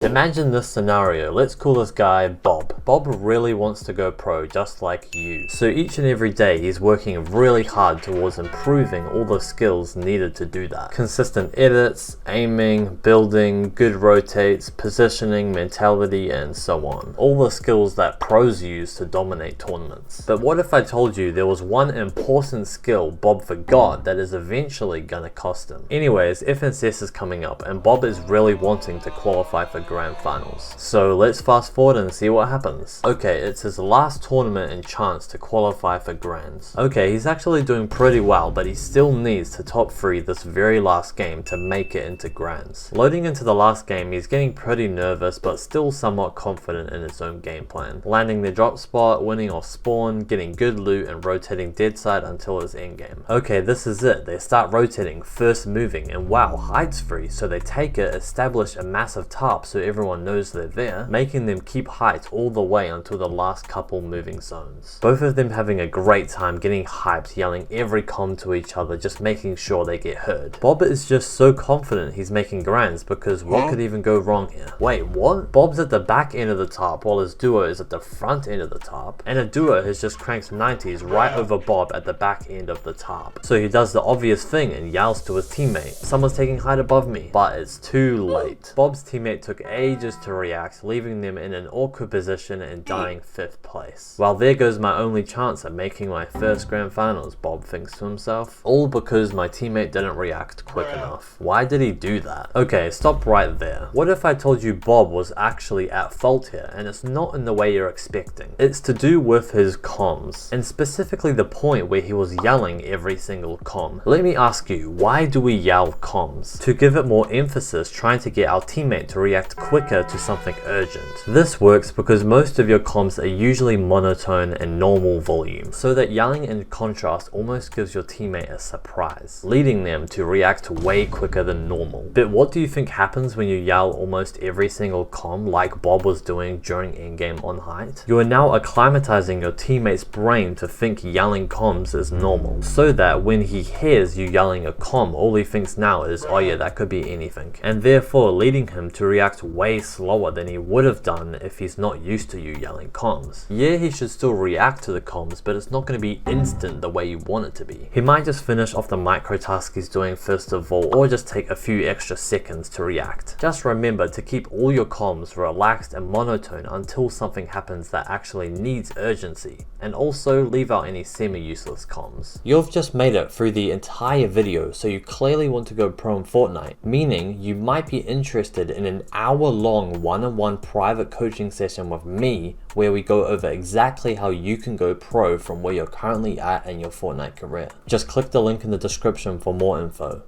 Imagine this scenario. Let's call this guy Bob. Bob really wants to go pro just like you. So each and every day he's working really hard towards improving all the skills needed to do that. Consistent edits, aiming, building, good rotates, positioning, mentality, and so on. All the skills that pros use to dominate tournaments. But what if I told you there was one important skill Bob forgot that is eventually gonna cost him? Anyways, FNCS is coming up and Bob is really wanting to qualify for Grand Finals. So let's fast forward and see what happens. Okay, it's his last tournament and chance to qualify for Grands. Okay, he's actually doing pretty well, but he still needs to top 3 this very last game to make it into Grands. Loading into the last game, he's getting pretty nervous, but still somewhat confident in his own game plan. Landing the drop spot, winning off spawn, getting good loot, and rotating dead side until his endgame. Okay, this is it. They start rotating, first moving, and wow, height's free, so they take it, establish a massive tarp so everyone knows they're there, making them keep height all the way until the last couple moving zones. Both of them having a great time getting hyped, yelling every comm to each other, just making sure they get heard. Bob is just so confident he's making Grands because what could even go wrong here? Wait, what? Bob's at the back end of the tarp while his duo is at the front end of the tarp, and a duo has just cranked 90s right over Bob at the back end of the tarp. So he does the obvious thing and yells to his teammate, "Someone's taking height above me," but it's too late. Bob's teammate took ages to react, leaving them in an awkward position and dying 5th place. Well, there goes my only chance at making my first Grand Finals, Bob thinks to himself. All because my teammate didn't react quick enough. Why did he do that? Okay, stop right there. What if I told you Bob was actually at fault here, and it's not in the way you're expecting? It's to do with his comms, and specifically the point where he was yelling every single comm. Let me ask you, why do we yell comms? To give it more emphasis, trying to get our teammate to react quicker to something urgent. This works because most of your comms are usually monotone and normal volume, so that yelling in contrast almost gives your teammate a surprise, leading them to react way quicker than normal. But what do you think happens when you yell almost every single comm like Bob was doing during endgame on height? You are now acclimatizing your teammate's brain to think yelling comms is normal, so that when he hears you yelling a comm, all he thinks now is, oh yeah, that could be anything, and therefore leading him to react way slower than he would have done if he's not used to you yelling comms. Yeah, he should still react to the comms, but it's not going to be instant the way you want it to be. He might just finish off the micro task he's doing first of all, or just take a few extra seconds to react. Just remember to keep all your comms relaxed and monotone until something happens that actually needs urgency, and also leave out any semi-useless comms. You've just made it through the entire video, so you clearly want to go pro in Fortnite, meaning you might be interested in an hour-long one-on-one private coaching session with me where we go over exactly how you can go pro from where you're currently at in your Fortnite career. Just click the link in the description for more info.